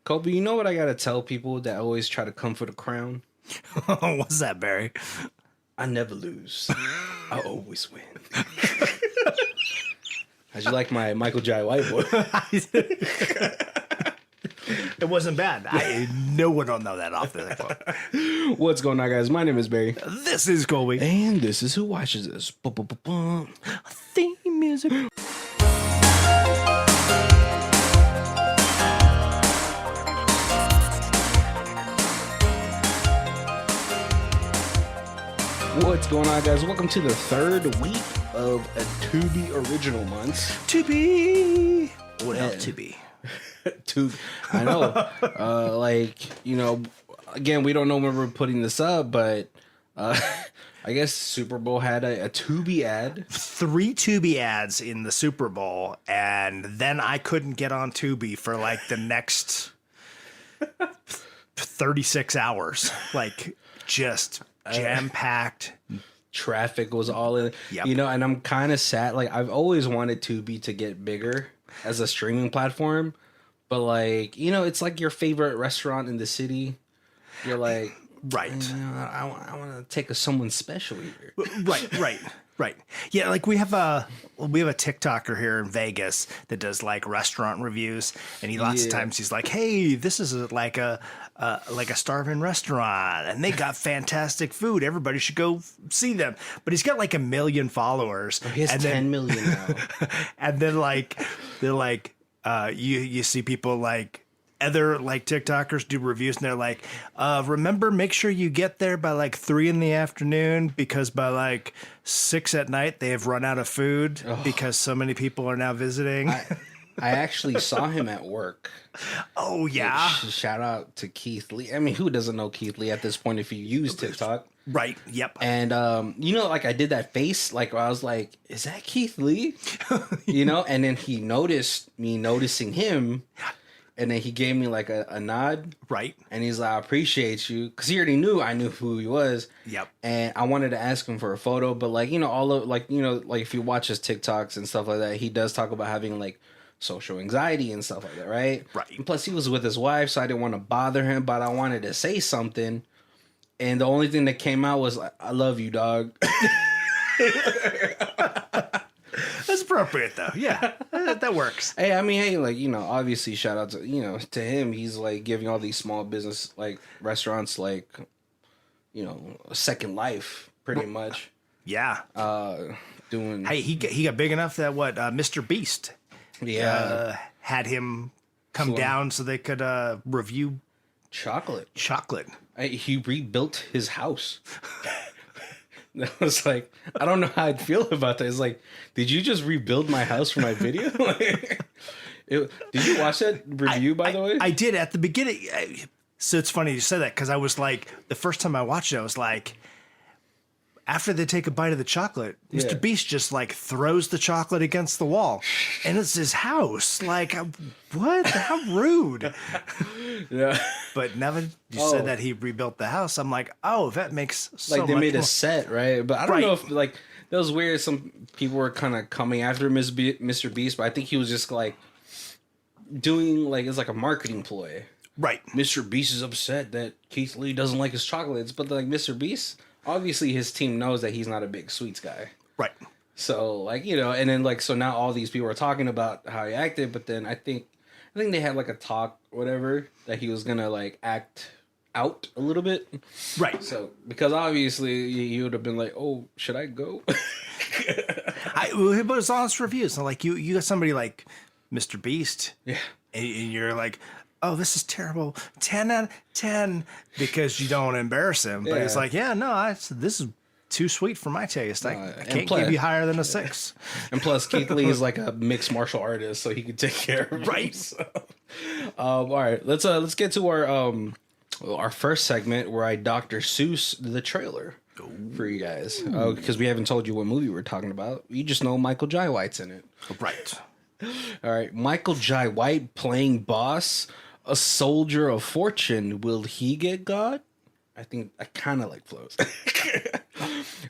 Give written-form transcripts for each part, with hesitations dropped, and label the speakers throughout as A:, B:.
A: Kobe, you know what I gotta tell people that always try to come for the crown?
B: What's that, Barry?
A: I never lose. I always win. How'd you like my Michael Jai White boy?
B: It wasn't bad. No one will know that off the
A: What's going on, guys? My name is Barry.
B: This is Colby.
A: And this is Who Watches This.
B: Theme music.
A: What's going on, guys? Welcome to the third week of a TUBI original month.
B: TUBI. What else TUBI?
A: TUBI. I know. Again, we don't know when we're putting this up, but I guess Super Bowl had a TUBI ad.
B: 3 TUBI ads in the Super Bowl, and then I couldn't get on TUBI for like the next 36 hours. Like, just jam-packed.
A: Traffic was all in.
B: Yep.
A: And I'm kind of sad. Like, I've always wanted TUBI to get bigger as a streaming platform, but it's like your favorite restaurant in the city. You're like,
B: right.
A: I want to take someone special here.
B: Right. Yeah, like we have a TikToker here in Vegas that does like restaurant reviews, and lots of times he's like, "Hey, this is like a starving restaurant, and they got fantastic food. Everybody should go see them." But he's got like 1 million followers.
A: He has 10 million now.
B: And then they're like, you see people like other like TikTokers do reviews, and they're like, remember, make sure you get there by like 3 PM because by like 6 p.m. they have run out of food because so many people are now visiting.
A: I actually saw him at work.
B: Oh yeah.
A: Shout out to Keith Lee. I mean, who doesn't know Keith Lee at this point if you use TikTok?
B: Right. Yep.
A: And I did that face, like I was like, is that Keith Lee? And then he noticed me noticing him. And then he gave me like a nod.
B: Right.
A: And he's like, I appreciate you. Because he already knew I knew who he was.
B: Yep.
A: And I wanted to ask him for a photo. But like if you watch his TikToks and stuff like that, he does talk about having like social anxiety and stuff like that, right?
B: Right.
A: And plus he was with his wife, so I didn't want to bother him. But I wanted to say something. And the only thing that came out was, I love you, dog.
B: That's appropriate though. Yeah, that works.
A: Hey, obviously shout out to, to him. He's like giving all these small business like restaurants like, a second life pretty much.
B: Yeah.
A: Doing.
B: Hey, he got big enough that Mr. Beast had him come down so they could review chocolate.
A: He rebuilt his house. I was like, I don't know how I'd feel about that. It's like, did you just rebuild my house for my video? Did you watch that review, by the way?
B: I did at the beginning. So it's funny you said that, because I was like, the first time I watched it, I was like, after they take a bite of the chocolate, Mr. Beast just like throws the chocolate against the wall, and it's his house. Like, what? How rude.
A: Yeah.
B: But now that you said that he rebuilt the house, I'm like, oh, that makes so
A: like they
B: much
A: made
B: more.
A: a set, right? But I don't know if like that was weird. Some people were kind of coming after Mr. Beast, but I think he was just like doing like it's like a marketing ploy.
B: Right.
A: Mr. Beast is upset that Keith Lee doesn't like his chocolates, but like Mr. Beast, obviously his team knows that he's not a big sweets guy.
B: Right.
A: So and then like so now all these people are talking about how he acted, but then I think they had like a talk, whatever, that he was gonna like act out a little bit.
B: Right.
A: So because obviously he would have been like, oh, should I go?
B: But it's honest reviews. So like you got somebody like Mr. Beast,
A: yeah,
B: and you're like, oh, this is terrible. 10 out of 10 because you don't want to embarrass him. But it's like, this is too sweet for my taste. I can't give you higher than a 6.
A: And plus, Keith Lee is like a mixed martial artist, so he can take care of him.
B: Right.
A: So. All right, let's get to our first segment where I Dr. Seuss the trailer for you guys, because we haven't told you what movie we're talking about. You just know Michael Jai White's in it.
B: Right.
A: All right, Michael Jai White playing Boss, a soldier of fortune. Will he get God? I think I kind of like flows.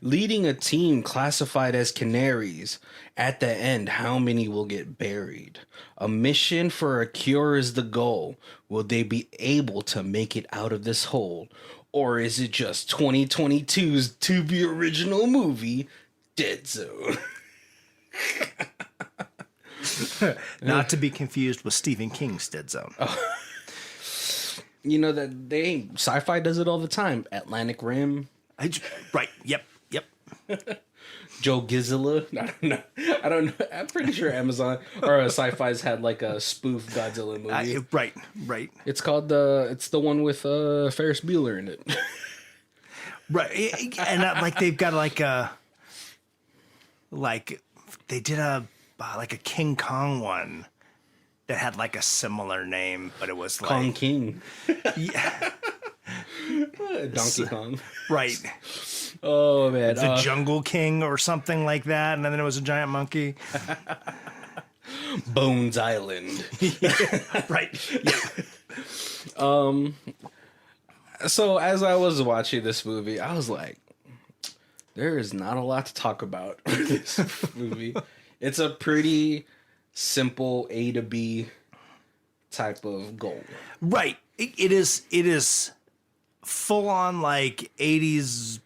A: Leading a team classified as canaries. At the end, how many will get buried? A mission for a cure is the goal. Will they be able to make it out of this hole? Or is it just 2022's TUBI original movie, Deadzone?
B: Not to be confused with Stephen King's Deadzone.
A: You know that sci-fi does it all the time. Atlantic Rim,
B: Right. Yep.
A: Joe Gizilla. I don't know. I'm pretty sure Amazon or Sci-Fi's had like a spoof Godzilla movie.
B: Right.
A: It's called it's the one with Ferris Bueller in it.
B: Right. And like they've got they did a King Kong one that had like a similar name, but it was like
A: Kong King.
B: Yeah.
A: Donkey Kong.
B: Right.
A: Oh man.
B: The Jungle King or something like that, and then it was a giant monkey.
A: Bones Island.
B: Right. Yeah.
A: So as I was watching this movie, I was like, there is not a lot to talk about with this movie. It's a pretty simple A to B type of goal.
B: Right. It is full on like 80s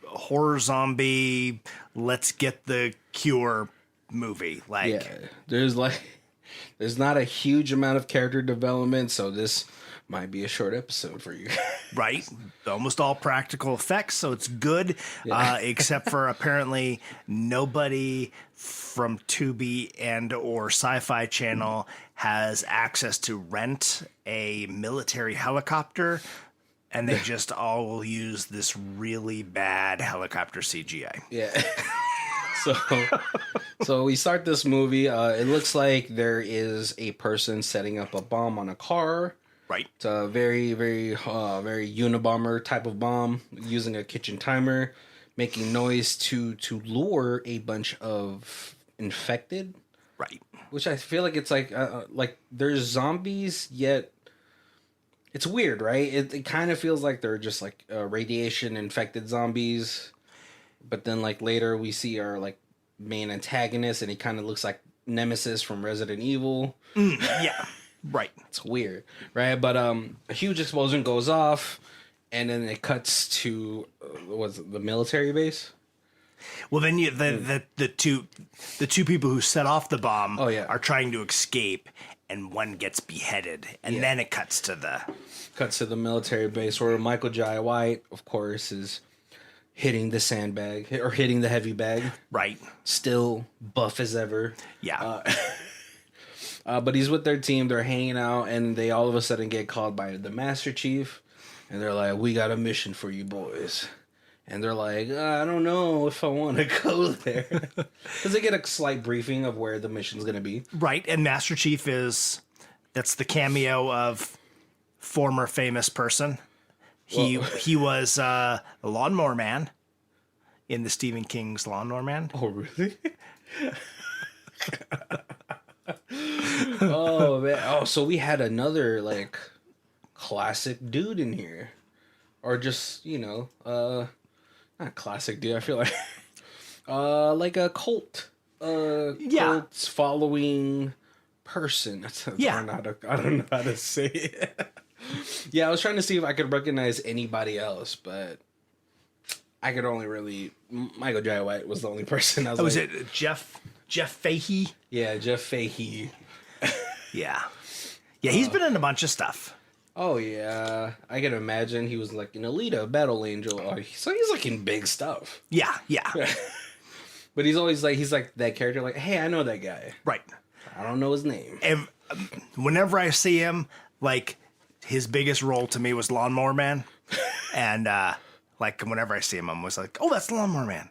B: horror zombie, let's get the cure movie. Like,
A: yeah, there's not a huge amount of character development, so this might be a short episode for you.
B: Right. Almost all practical effects, so it's good.
A: Yeah.
B: Except for apparently nobody from Tubi and or Sci-Fi Channel has access to rent a military helicopter, and they just all use this really bad helicopter CGI.
A: Yeah. So we start this movie. It looks like there is a person setting up a bomb on a car.
B: Right.
A: It's a very, very Unabomber type of bomb, using a kitchen timer, making noise to lure a bunch of infected.
B: Right.
A: Which I feel like it's like there's zombies, yet it's weird, right? It kind of feels like they're just like radiation infected zombies, but then like later we see our like main antagonist, and he kind of looks like Nemesis from Resident Evil.
B: Yeah. Right.
A: It's weird, right? But a huge explosion goes off, and then it cuts to the military base.
B: Well, then the two people who set off the bomb are trying to escape, and one gets beheaded, and then it cuts to the
A: military base where Michael Jai White, of course, is hitting the sandbag or hitting the heavy bag.
B: Right.
A: Still buff as ever.
B: Yeah.
A: But he's with their team. They're hanging out, and they all of a sudden get called by the Master Chief, and they're like, "We got a mission for you boys." And they're like, "I don't know if I want to go there," because they get a slight briefing of where the mission's going to be.
B: Right, and Master Chief that's the cameo of former famous person. He was the Lawnmower Man in the Stephen King's Lawnmower Man.
A: Oh, really? Oh man! Oh, so we had another like classic dude in here, or just not classic dude. I feel like a cult, cult's following person. I don't know how to say it. Yeah, I was trying to see if I could recognize anybody else, but I could only really Michael Jai White was the only person. I was
B: was
A: like,
B: it Jeff Fahey?
A: Yeah, Jeff Fahey.
B: Yeah, he's been in a bunch of stuff.
A: Oh yeah, I can imagine he was like an Alita, Battle Angel. So he's like in big stuff.
B: Yeah.
A: But he's always like that character. Like, hey, I know that guy.
B: Right.
A: I don't know his name.
B: And whenever I see him, like his biggest role to me was Lawnmower Man, and like whenever I see him, I'm always like, oh, that's Lawnmower Man.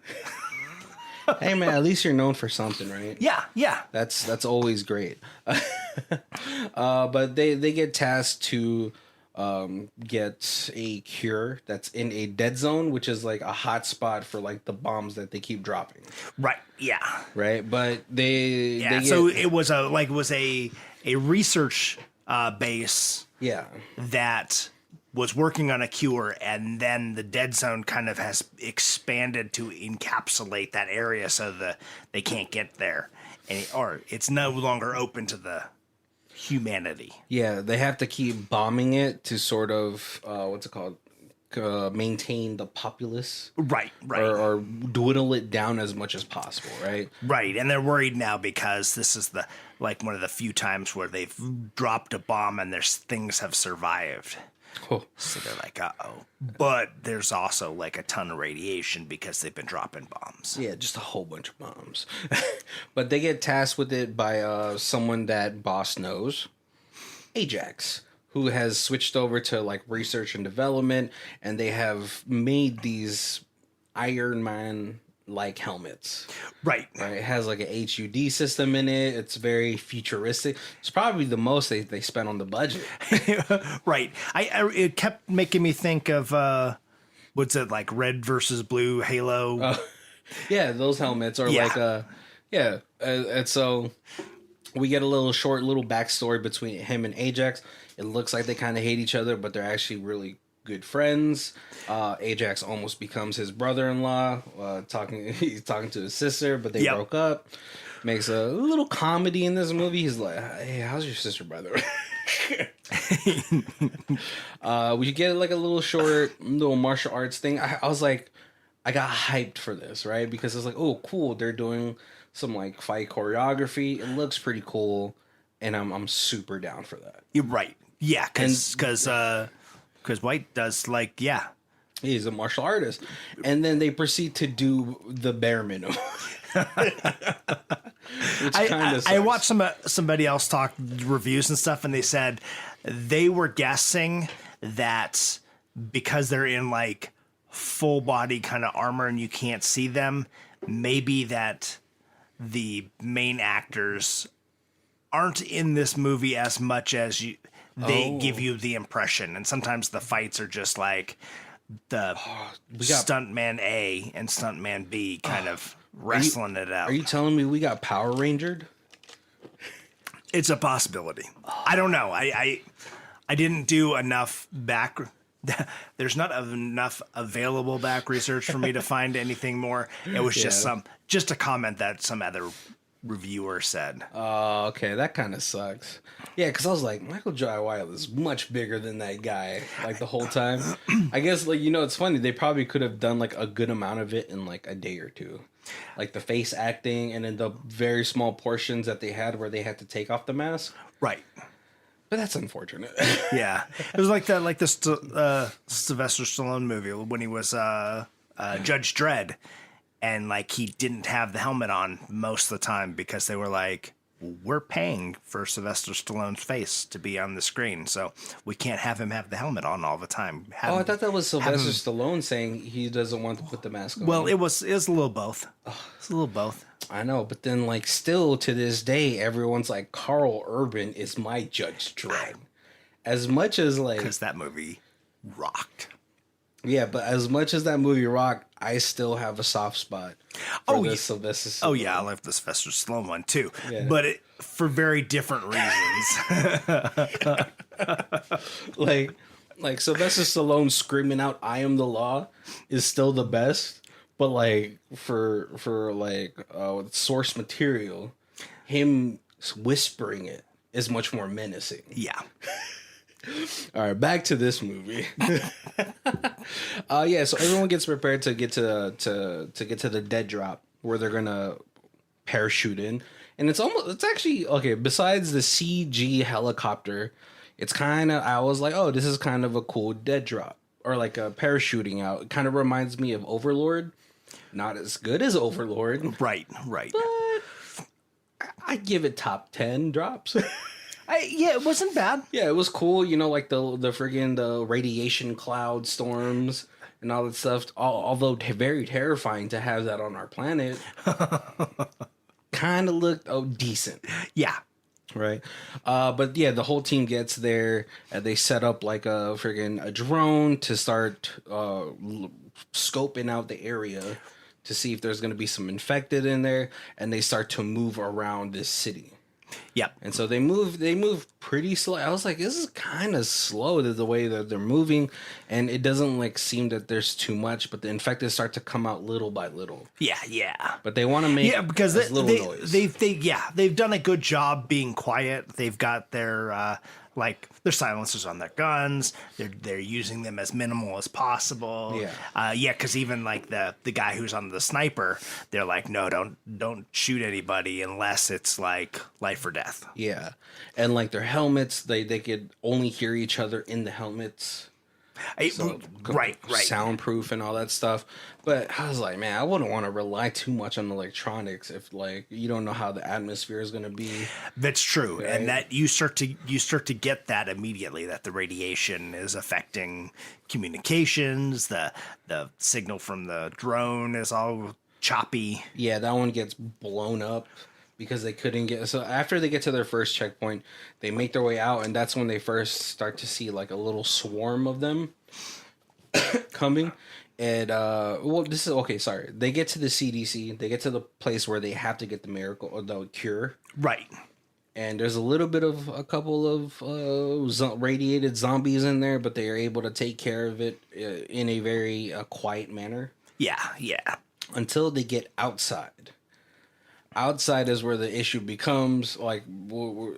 A: Hey man, at least you're known for something, right?
B: Yeah.
A: That's always great. But they get tasked to get a cure that's in a dead zone, which is like a hot spot for like the bombs that they keep dropping.
B: Right. Yeah.
A: Right. But they
B: so it was a research base.
A: Yeah.
B: That was working on a cure, and then the dead zone kind of has expanded to encapsulate that area so they can't get there, or it's no longer open to the humanity.
A: Yeah, they have to keep bombing it to sort of what's it called? Maintain the populace,
B: Right.
A: or dwindle it down as much as possible, right?
B: Right, and they're worried now because this is one of the few times where they've dropped a bomb and there's things have survived.
A: Oh.
B: So they're like, uh-oh. But there's also like a ton of radiation because they've been dropping bombs.
A: Yeah, just a whole bunch of bombs. But they get tasked with it by someone that Boss knows, Ajax, who has switched over to like research and development, and they have made these Iron Man like helmets.
B: Right.
A: It has like an HUD system in it. It's very futuristic. It's probably the most they spent on the budget.
B: Right. It kept making me think of what's it, like red versus blue Halo?
A: Yeah, those helmets are and so we get a little backstory between him and Ajax. It looks like they kind of hate each other, but they're actually really good friends. Ajax almost becomes his brother-in-law. He's talking to his sister, but they broke up. Makes a little comedy in this movie. He's like, "Hey, how's your sister, brother?" We get like a little martial arts thing. I was like, I got hyped for this, right? Because it's like, oh, cool. They're doing some like fight choreography. It looks pretty cool, and I'm super down for that.
B: You're right. Yeah, because White does
A: He's a martial artist. And then they proceed to do the bare minimum.
B: I watched somebody else talk reviews and stuff, and they said they were guessing that because they're in like full body kind of armor and you can't see them, maybe that the main actors aren't in this movie as much as they give you the impression. And sometimes the fights are just like the stuntman A and stuntman B kind of wrestling it out.
A: Are you telling me we got Power Rangered?
B: It's a possibility. I don't know. I didn't do enough back. There's not enough available back research for me to find anything more. It was just a comment that some other reviewer said.
A: Oh, okay. That kind of sucks. Yeah, because I was like, Michael Jai White is much bigger than that guy, like the whole time. I guess, like, it's funny. They probably could have done like a good amount of it in like a day or two. Like the face acting and then the very small portions that they had where they had to take off the mask.
B: Right.
A: But that's unfortunate.
B: Yeah. It was like that, like this Sylvester Stallone movie when he was Judge Dredd. And like he didn't have the helmet on most of the time because they were like, we're paying for Sylvester Stallone's face to be on the screen, so we can't have him have the helmet on all the time.
A: I thought that was Sylvester Stallone saying he doesn't want to put the mask on.
B: Well, it was a little both. It's a little both.
A: I know, but then like still to this day, everyone's like, Carl Urban is my Judge Dredd. As much as like,
B: because that movie rocked.
A: Yeah, but as much as that movie rocked, I still have a soft spot for this Sylvester Stallone.
B: Oh, yeah, I love the Sylvester Stallone one, too. Yeah. But for very different reasons.
A: like Sylvester Stallone screaming out, "I am the law," is still the best. But, like, for source material, him whispering it is much more menacing.
B: Yeah.
A: All right, back to this movie. So everyone gets prepared to get to the dead drop where they're gonna parachute in, and it's actually okay. Besides the CG helicopter, it's kind of, I was like, oh, this is kind of a cool dead drop or like a parachuting out. It kind of reminds me of Overlord, not as good as Overlord,
B: right,
A: but I give it top 10 drops.
B: It wasn't bad.
A: Yeah, it was cool. Like the friggin' the radiation cloud storms and all that stuff. Although very terrifying to have that on our planet. Kind of looked decent.
B: Yeah.
A: Right. But yeah, the whole team gets there. They set up like a drone to start scoping out the area to see if there's going to be some infected in there, and they start to move around this city.
B: Yep.
A: And so they move pretty slow. I was like, this is kind of slow, the way that they're moving, and it doesn't like seem that there's too much, but the infected start to come out little by little.
B: Yeah.
A: But they want to make
B: because
A: as little noise.
B: they've done a good job being quiet. They've got their their silencers on their guns. They're using them as minimal as possible. Because even like the guy who's on the sniper, they're like, no, don't shoot anybody unless it's like life or death.
A: Yeah, and like their helmets, they could only hear each other in the helmets. Right. Soundproof and all that stuff. But I was like, man, I wouldn't want to rely too much on electronics if like you don't know how the atmosphere is going to be.
B: That's true, right? And that you start to get that immediately, that the radiation is affecting communications. The signal from the drone is all choppy.
A: Yeah, that one gets blown up because they couldn't get. So after they get to their first checkpoint, they make their way out, and that's when they first start to see like a little swarm of them coming. And this is okay. Sorry, they get to the CDC. They get to the place where they have to get the miracle or the cure.
B: Right.
A: And there's a couple of radiated zombies in there, but they are able to take care of it in a very quiet manner.
B: Yeah.
A: Until they get outside. Outside is where the issue becomes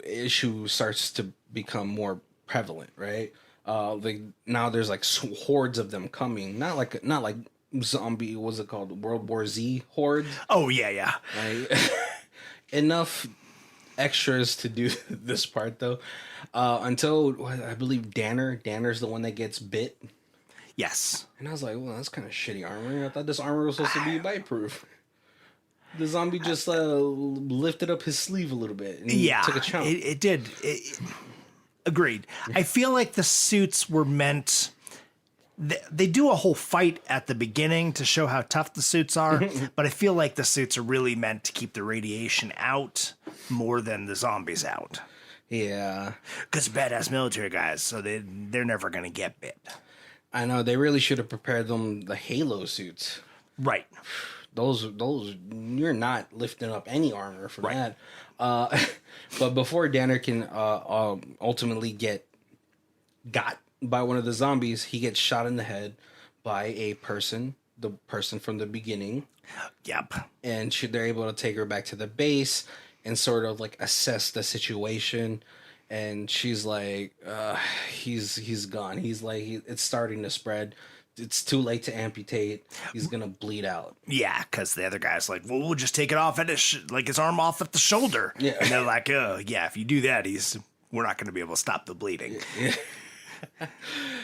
A: issue starts to become more prevalent, right? Now there's like hordes of them coming, not like zombie. What's it called? World War Z hordes.
B: Oh yeah.
A: Right? Enough extras to do this part though. Until I believe Danner's the one that gets bit.
B: Yes.
A: And I was like, well, that's kind of shitty armor. I thought this armor was supposed to be bite-proof. The zombie just lifted up his sleeve a little bit and took a chunk.
B: It did. Agreed. I feel like the suits were meant... They do a whole fight at the beginning to show how tough the suits are, but I feel like the suits are really meant to keep the radiation out more than the zombies out.
A: Yeah.
B: Because badass military guys, so they're never going to get bit.
A: I know. They really should have prepared them the Halo suits.
B: Right.
A: Those you're not lifting up any armor for that. But before Danner can ultimately got by one of the zombies, he gets shot in the head by the person from the beginning.
B: Yep. And
A: they're able to take her back to the base and sort of like assess the situation. And she's like, he's gone. He's like, it's starting to spread. It's too late to amputate. He's gonna bleed out.
B: Yeah, because the other guy's like, well, we'll just take it off at his arm off at the shoulder. Yeah, and they're like, yeah, if you do that, we're not gonna be able to stop the bleeding.
A: Yeah.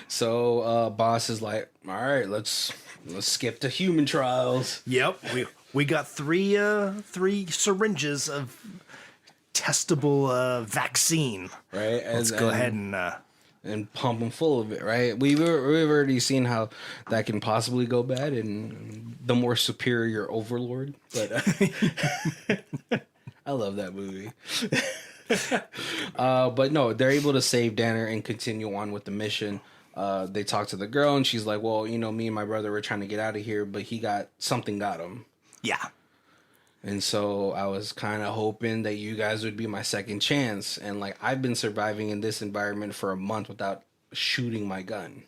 A: So boss is like, all right, let's skip to human trials.
B: Yep, we got three syringes of testable vaccine.
A: Right,
B: let's go ahead
A: and pump them full of it, right? We've already seen how that can possibly go bad in the more superior Overlord, but I love that movie. But no, they're able to save Danner and continue on with the mission. They talk to the girl, and she's like, well, me and my brother were trying to get out of here, but something got him.
B: Yeah.
A: And so I was kind of hoping that you guys would be my second chance. And like, I've been surviving in this environment for a month without shooting my gun.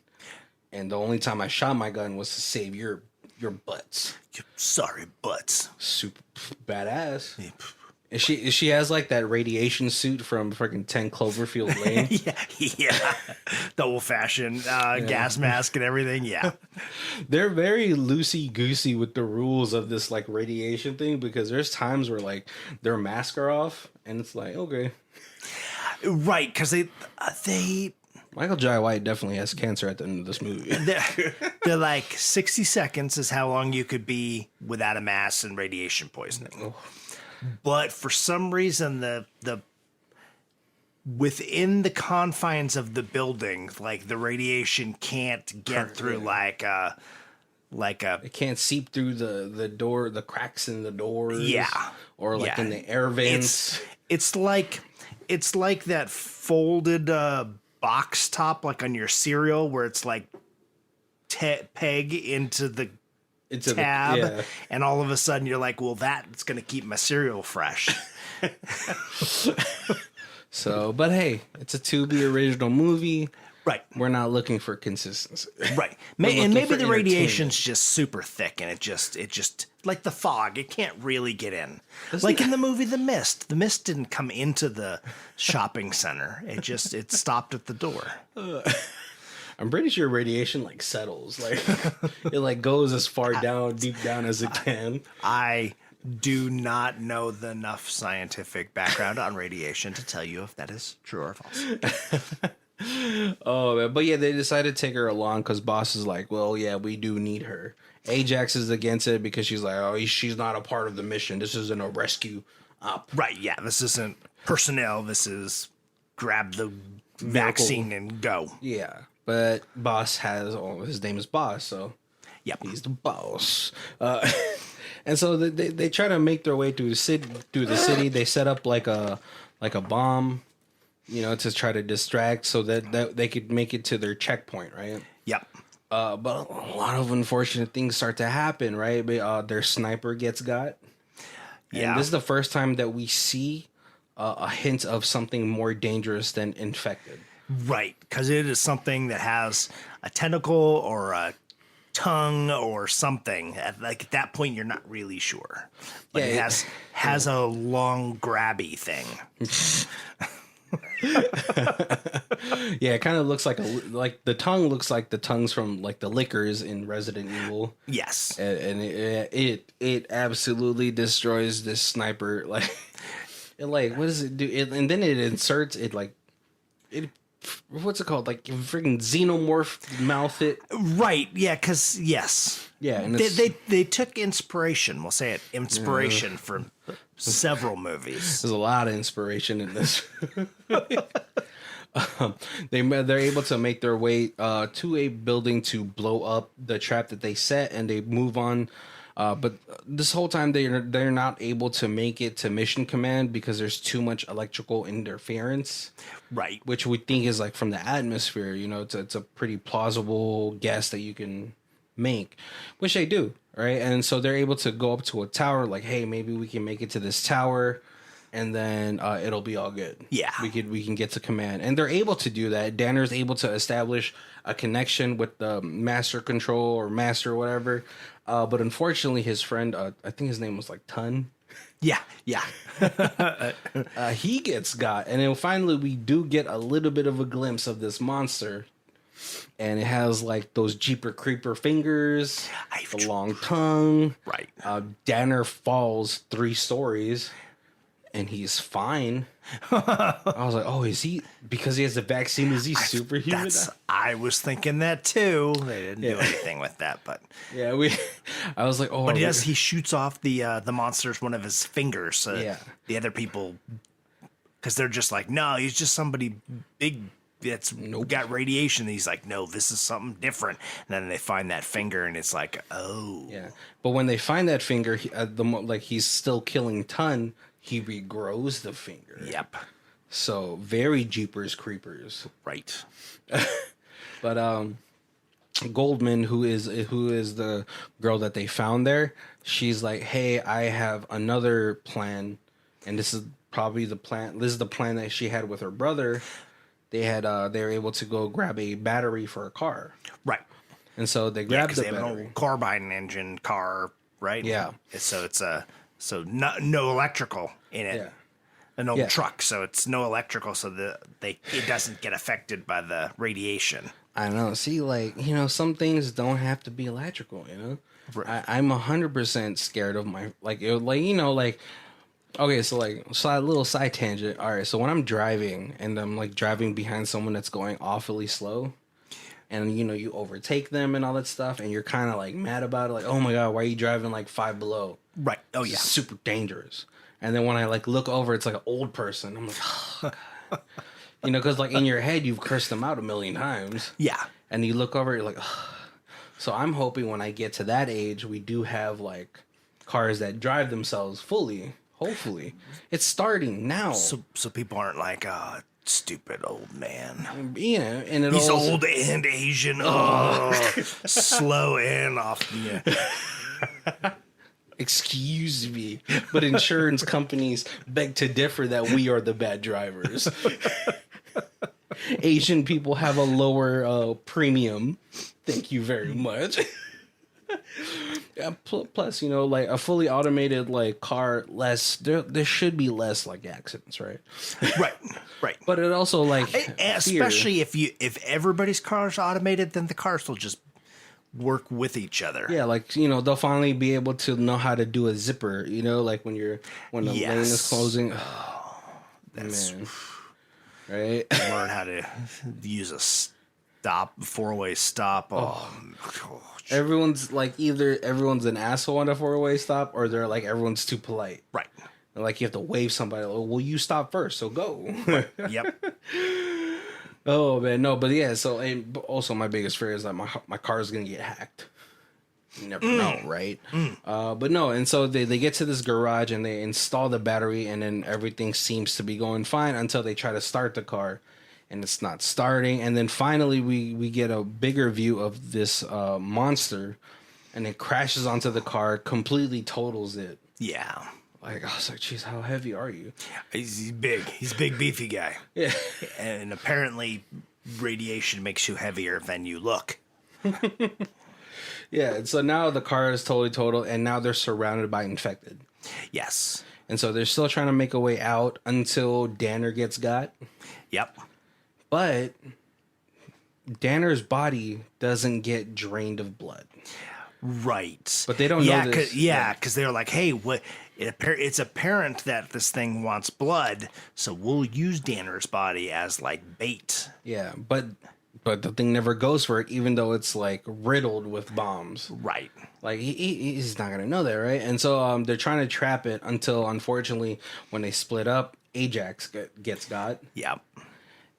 A: And the only time I shot my gun was to save your butts.
B: Sorry, butts.
A: Super badass. Yeah. And she has like that radiation suit from freaking 10 Cloverfield Lane.
B: yeah. The old-fashioned gas mask and everything. Yeah.
A: They're very loosey-goosey with the rules of this like radiation thing, because there's times where like their masks are off and it's like, okay.
B: Right, because they
A: Michael Jai White definitely has cancer at the end of this movie.
B: They're like 60 seconds is how long you could be without a mask and radiation poisoning. Oh. But for some reason, the within the confines of the building, like the radiation can't get through
A: it can't seep through the door, the cracks in the doors.
B: Yeah.
A: Or like in the air vents.
B: It's like that folded box top, like on your cereal, where it's like peg into the tab, and all of a sudden you're like, well, that's going to keep my cereal fresh.
A: So, but hey, it's a Tubi original movie.
B: Right.
A: We're not looking for consistency.
B: Right. And maybe the radiation's just super thick and it just like the fog, it can't really get in. Like in the movie The Mist. The mist didn't come into the shopping center. It stopped at the door.
A: I'm pretty sure radiation like settles. Like it like goes as far down, deep down as it can.
B: I do not know enough scientific background on radiation to tell you if that is true or false.
A: Oh, man. But yeah, they decided to take her along because Boss is like, well, yeah, we do need her. Ajax is against it because she's like, oh, she's not a part of the mission. This isn't a rescue op.
B: Right, yeah. This isn't personnel. This is grab the vaccine and go.
A: Yeah, but Boss has, his name is Boss, so
B: yep.
A: He's the boss. And so they try to make their way through the city. They set up like a bomb, to try to distract so that they could make it to their checkpoint, right?
B: Yep.
A: But a lot of unfortunate things start to happen, right? Their sniper gets got.
B: Yeah.
A: And this is the first time that we see a hint of something more dangerous than infected.
B: Right, because it is something that has a tentacle or a tongue or something. At that point, you're not really sure. But it has a long grabby thing.
A: Yeah, it kind of looks like the tongue looks like the tongues from like the lickers in Resident Evil.
B: Yes,
A: and it absolutely destroys this sniper. Like, what does it do? And then it inserts it like it. What's it called? Like freaking xenomorph mouth it.
B: Right. Yeah. Because yes.
A: Yeah. And
B: they took inspiration. We'll say it inspiration from several movies.
A: There's a lot of inspiration in this. They're able to make their way to a building to blow up the trap that they set, and they move on. But this whole time they're not able to make it to mission command because there's too much electrical interference.
B: Right.
A: Which we think is like from the atmosphere. It's a pretty plausible guess that you can make, which they do, right? And so they're able to go up to a tower, like, hey, maybe we can make it to this tower, and then it'll be all good.
B: Yeah,
A: we can get to command, and they're able to do that. Danner's able to establish a connection with the master control or master or whatever, but unfortunately, his friend, I think his name was like Tun.
B: Yeah.
A: He gets got, and then finally we do get a little bit of a glimpse of this monster. And it has like those Jeeper Creeper fingers, the long tongue.
B: Right.
A: Danner falls 3 stories, and he's fine. I was like, oh, is he, because he has the vaccine, is he superhuman?
B: I was thinking that too. They didn't do anything with that, but
A: yeah, I was like, oh,
B: but yes, he shoots off the monsters one of his fingers. So
A: yeah.
B: The other people, because they're just like, no, he's just somebody big that's got radiation. He's like, no, this is something different. And then they find that finger, and it's like, oh,
A: yeah. But when they find that finger, he's still killing Tun. He regrows the finger.
B: Yep.
A: So very Jeepers Creepers.
B: Right.
A: But Goldman, who is the girl that they found there, she's like, hey, I have another plan, and this is probably the plan. This is the plan that she had with her brother. They were able to go grab a battery for a car. Right. And so they grabbed the battery.
B: They have an old carbine engine car, right?
A: Yeah.
B: So it's no electrical in it.
A: Yeah.
B: An old truck, so it's no electrical, so it doesn't get affected by the radiation.
A: I know. See, some things don't have to be electrical. Right. I'm 100% scared of my Okay, so a little side tangent. All right, so when I'm driving and I'm driving behind someone that's going awfully slow, and you overtake them and all that stuff, and you're kind of mad about it, oh my god, why are you driving 5 below?
B: Right. Oh yeah.
A: It's super dangerous. And then when I look over, it's an old person. I'm like, oh god. Because in your head you've cursed them out a million times.
B: Yeah.
A: And you look over, you're like, oh. So I'm hoping when I get to that age, we do have cars that drive themselves fully. Hopefully, it's starting now.
B: So people aren't like, stupid old man.
A: And he's
B: old and Asian. Slow and off. Yeah.
A: Excuse me, but insurance companies beg to differ that we are the bad drivers. Asian people have a lower premium. Thank you very much. Yeah, plus, like a fully automated like car, there should be less like accidents, right?
B: Right.
A: But it also like
B: especially if everybody's car is automated, then the cars will just work with each other.
A: Yeah, like they'll finally be able to know how to do a zipper. Like when the lane is closing. Oh,
B: that's
A: man, right?
B: Learn how to use a four-way stop. Oh.
A: Everyone's like either everyone's an asshole on a four-way stop, or they're like everyone's too polite.
B: Right.
A: And, like you have to wave somebody. Like, well, you stop first, so go.
B: Yep.
A: Oh man, no, but yeah. So and also my biggest fear is that my car is gonna get hacked. You never know, right? But no, and so they get to this garage and they install the battery, and then everything seems to be going fine until they try to start the car, and it's not starting. And then finally we get a bigger view of this monster, and it crashes onto the car, completely totals it.
B: Yeah.
A: Like, I was like, geez, how heavy are you?
B: He's big. He's a big, beefy guy.
A: Yeah.
B: And apparently radiation makes you heavier than you look.
A: Yeah, and so now the car is totally totaled, and now they're surrounded by infected.
B: Yes.
A: And so they're still trying to make a way out until Danner gets got.
B: Yep.
A: But Danner's body doesn't get drained of blood.
B: Right.
A: But they don't know this.
B: Because they're like, hey, what? It's apparent that this thing wants blood, so we'll use Danner's body as like bait.
A: Yeah, but the thing never goes for it, even though it's like riddled with bombs.
B: Right.
A: Like he's not gonna know that, right? And so they're trying to trap it until, unfortunately, when they split up, Ajax gets got.
B: Yep.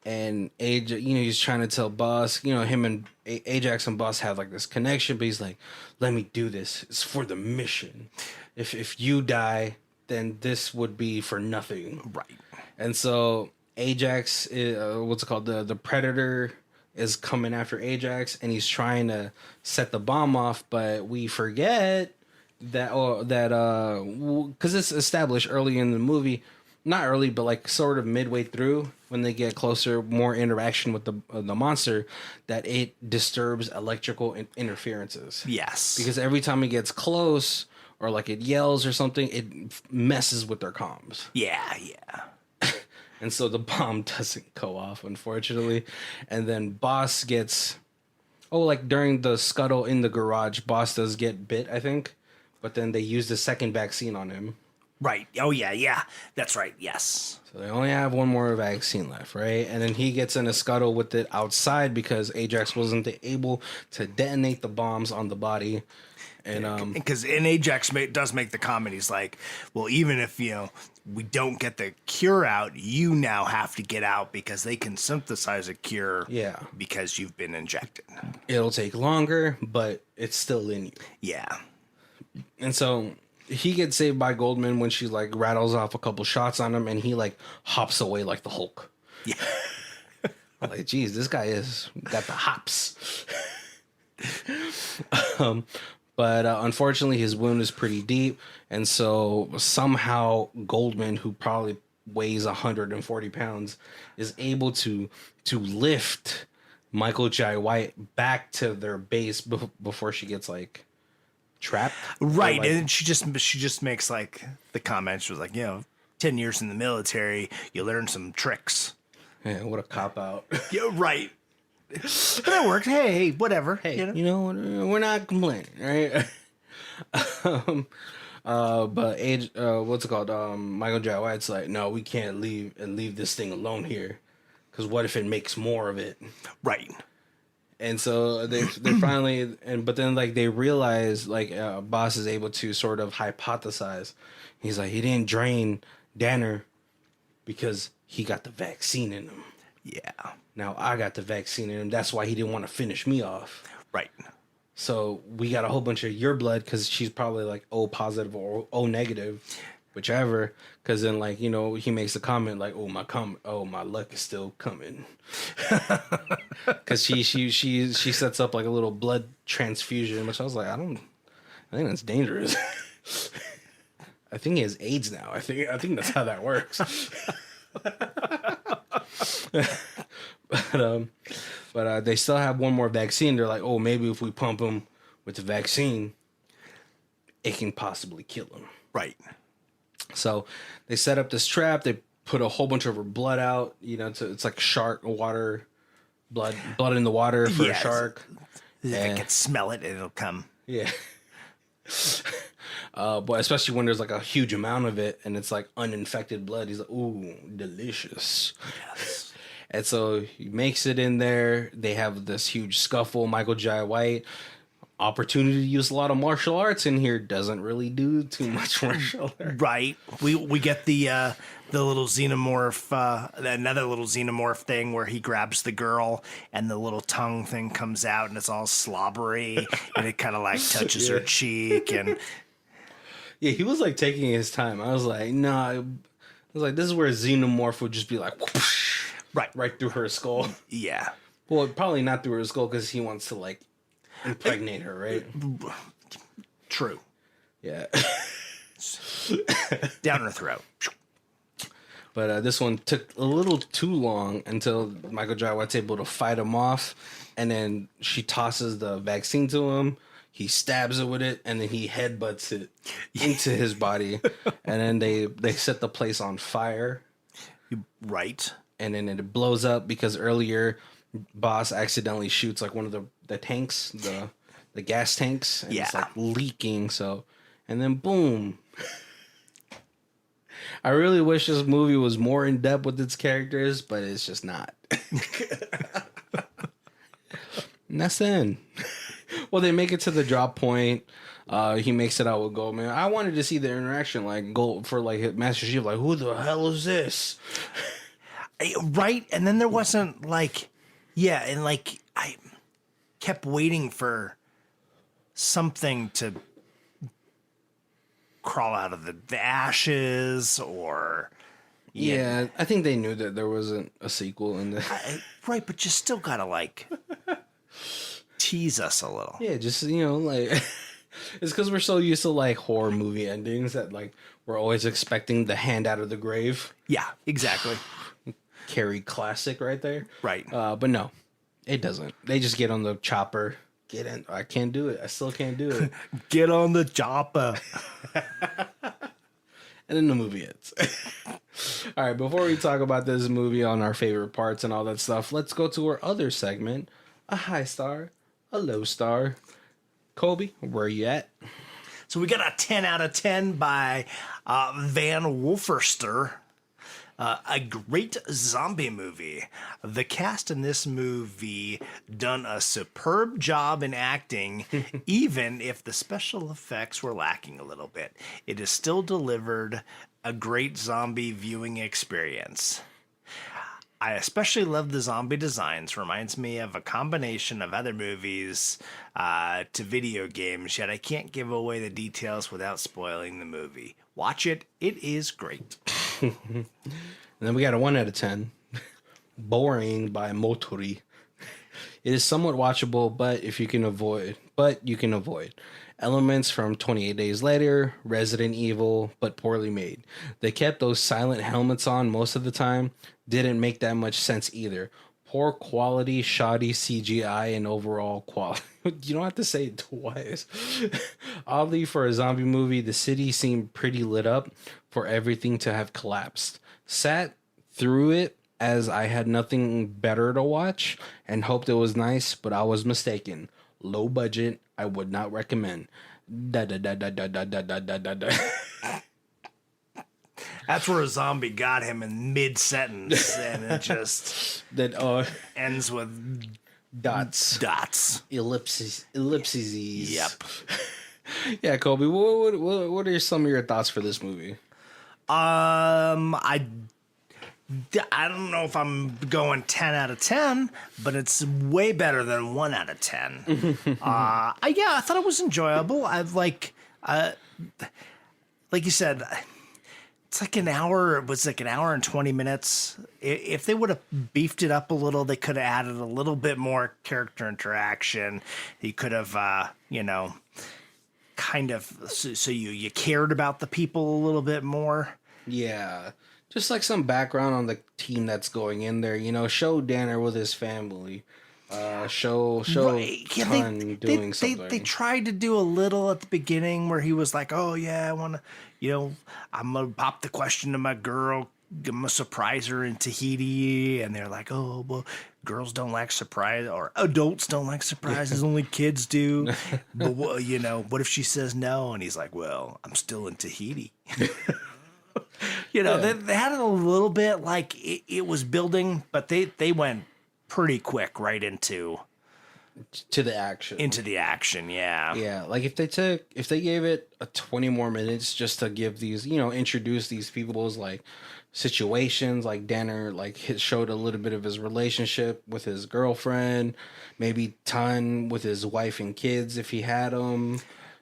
A: And he's trying to tell Boss, him and Ajax and Boss have like this connection, but he's like, let me do this. It's for the mission. If you die, then this would be for nothing.
B: Right.
A: And so Ajax, what's it called? The Predator is coming after Ajax, and he's trying to set the bomb off, but we forget that because it's established early in the movie, not early, but like sort of midway through when they get closer, more interaction with the monster, that it disturbs electrical interferences.
B: Yes.
A: Because every time it gets close or like it yells or something, it messes with their comms.
B: Yeah.
A: And so the bomb doesn't go off, unfortunately. And then Boss gets... Oh, like during the scuttle in the garage, Boss does get bit, I think. But then they use the second vaccine on him.
B: Right. Oh, yeah. That's right. Yes.
A: So they only have one more vaccine left, right? And then he gets in a scuttle with it outside because Ajax wasn't able to detonate the bombs on the body. And
B: because Ajax does make the comment, he's like, well, even if we don't get the cure out, you now have to get out because they can synthesize a cure.
A: Yeah,
B: because you've been injected.
A: It'll take longer, but it's still in you.
B: Yeah. And
A: so he gets saved by Goldman when she like rattles off a couple shots on him, and he like hops away like the Hulk.
B: Yeah.
A: I'm like, geez, this guy is got the hops. But unfortunately, his wound is pretty deep, and so somehow Goldman, who probably weighs 140 pounds, is able to lift Michael Jai White back to their base before she gets like trapped.
B: Right,
A: like,
B: and she just makes like the comment. She was like, 10 years in the military, you learn some tricks.
A: Yeah, what a cop out.
B: Yeah, right. But that worked. Hey, whatever.
A: Hey, we're not complaining, right? But what's it called? Michael Jai White's like, no, we can't leave this thing alone here, because what if it makes more of it?
B: Right.
A: And so they finally, but then like they realize like Boss is able to sort of hypothesize. He's like, he didn't drain Danner because he got the vaccine in him.
B: Yeah.
A: Now I got the vaccine in him. That's why he didn't want to finish me off.
B: Right.
A: So we got a whole bunch of your blood because she's probably like O positive or O negative, whichever. Because then like, he makes a comment like, my luck is still coming. Because she sets up like a little blood transfusion, which I was like, I think that's dangerous. I think he has AIDS now. I think that's how that works. but they still have one more vaccine. They're like, oh, maybe if we pump him with the vaccine, it can possibly kill him.
B: Right.
A: So they set up this trap. They put a whole bunch of her blood out. It's like shark water, blood in the water for a shark.
B: If it can smell it, it'll come.
A: Yeah. But especially when there's like a huge amount of it and it's like uninfected blood. He's like, ooh, delicious.
B: Yes.
A: And so he makes it in there. They have this huge scuffle. Michael Jai White, opportunity to use a lot of martial arts in here, doesn't really do too much martial arts.
B: Right. We get the little xenomorph, another little xenomorph thing where he grabs the girl and the little tongue thing comes out and it's all slobbery and it kind of like touches her cheek and.
A: Yeah, he was like taking his time. I was like, nah. I was like, this is where a xenomorph would just be like, whoosh, right through her skull.
B: Yeah.
A: Well, probably not through her skull because he wants to like impregnate her, right?
B: True.
A: Yeah.
B: Down her throat.
A: But this one took a little too long until Michael Jai White's able to fight him off, and then she tosses the vaccine to him. He stabs it with it, and then he headbutts it into his body, and then they set the place on fire.
B: Right.
A: And then it blows up because earlier Boss accidentally shoots like one of the tanks, the gas tanks, and it's like leaking. So, and then boom. I really wish this movie was more in depth with its characters, but it's just not. And that's the end. Well, they make it to the drop point. He makes it out with Goldman. I wanted to see the interaction, like Gold for like Master Chief, like who the hell is this?
B: Right, and then there wasn't like, and like I kept waiting for something to crawl out of the ashes or.
A: Yeah, I think they knew that there wasn't a sequel in the.
B: Right, but you still gotta like. Tease us a little.
A: Yeah, just like it's because we're so used to like horror movie endings that like we're always expecting the hand out of the grave.
B: Yeah, exactly.
A: Carrie classic right there.
B: Right.
A: But no, it doesn't. They just get on the chopper. Get in. I can't do it. I still can't do it.
B: Get on the chopper.
A: And then the movie ends. All right, before we talk about this movie on our favorite parts and all that stuff, let's go to our other segment, a high star, a low star. Colby, where are you at?
B: So we got a 10 out of 10 by Van Wolferster. A great zombie movie. The cast in this movie done a superb job in acting, even if the special effects were lacking a little bit. It is still delivered a great zombie viewing experience. I especially love the zombie designs. Reminds me of a combination of other movies to video games, yet I can't give away the details without spoiling the movie. Watch it. It is great.
A: And then we got a 1 out of 10. Boring by Motori. It is somewhat watchable, but you can avoid. Elements from 28 Days Later, Resident Evil, but poorly made. They kept those silent helmets on most of the time. Didn't make that much sense either. Poor quality, shoddy CGI, and overall quality. You don't have to say it twice. Oddly, for a zombie movie, the city seemed pretty lit up for everything to have collapsed. Sat through it as I had nothing better to watch and hoped it was nice, but I was mistaken. Low budget, I would not recommend.
B: That's where a zombie got him in mid-sentence, and it just ends with dots,
A: ellipses.
B: Yep.
A: Yeah, Colby. What are some of your thoughts for this movie?
B: I don't know if I'm going 10 out of 10, but it's way better than 1 out of 10. I thought it was enjoyable. I've like you said, it's like an hour. It was like an hour and 20 minutes. If they would have beefed it up a little, they could have added a little bit more character interaction. You could have, kind of so you cared about the people a little bit more.
A: Yeah. Just like some background on the team that's going in there, show Danner with his family. Show
B: Right. Yeah,
A: Ton doing something.
B: They tried to do a little at the beginning where he was like, "Oh yeah, I want to, I'm gonna pop the question to my girl, I'm gonna surprise her in Tahiti," and they're like, "Oh well, girls don't like surprise, or adults don't like surprises, only kids do." But what if she says no? And he's like, "Well, I'm still in Tahiti." They had it a little bit like it was building, but they went pretty quick right into
A: the action.
B: Yeah.
A: Yeah, like if they gave it 20 more minutes just to give these, introduce these people's like situations, like Danner showed a little bit of his relationship with his girlfriend, maybe Ton with his wife and kids if he had them,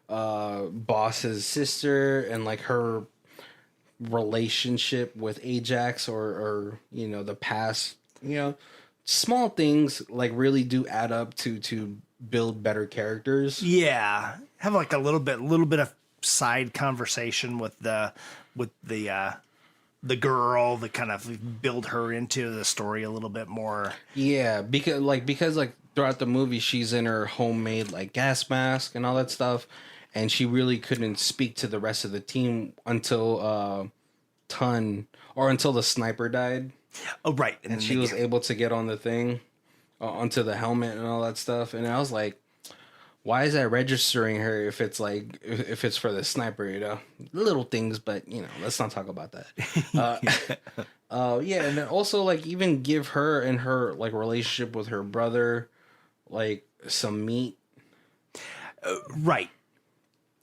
A: Boss's sister and like her relationship with Ajax or the past, small things like really do add up to build better characters.
B: Yeah, have like a little bit of side conversation with the girl that kind of build her into the story a little bit more.
A: Yeah, because throughout the movie she's in her homemade like gas mask and all that stuff, and she really couldn't speak to the rest of the team until until the sniper died.
B: Oh, right.
A: And she was able to get on the thing, onto the helmet and all that stuff. And I was like, why is that registering her if it's for the sniper, little things, but let's not talk about that. Yeah. And then also like even give her and her like relationship with her brother, like some meat.
B: Right.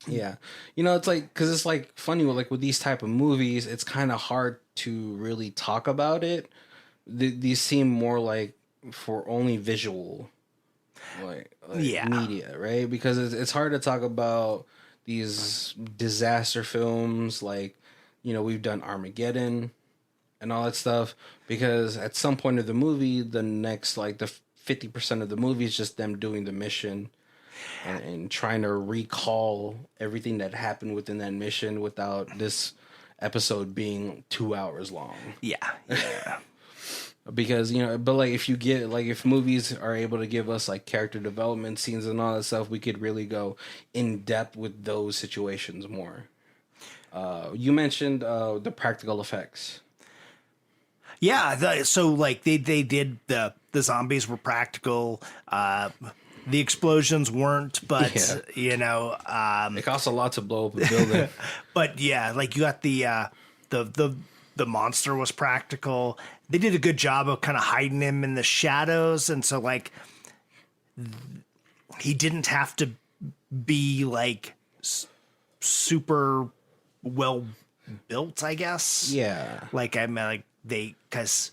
A: Yeah. It's like, cause it's like funny with these type of movies, it's kind of hard to really talk about it. These seem more like for only visual, media, right? Because it's hard to talk about these disaster films like, we've done Armageddon and all that stuff, because at some point of the movie, the next, like the 50% of the movie is just them doing the mission. And trying to recall everything that happened within that mission without this episode being 2 hours long.
B: Yeah.
A: Because, but like if movies are able to give us like character development scenes and all that stuff, we could really go in depth with those situations more. You mentioned the practical effects.
B: Yeah. So like they did the zombies were practical. The explosions weren't, but
A: it costs a lot to blow up a building.
B: But yeah, like you got the monster was practical. They did a good job of kind of hiding him in the shadows, and so like he didn't have to be like super well built, I guess.
A: Yeah,
B: like I mean, like they because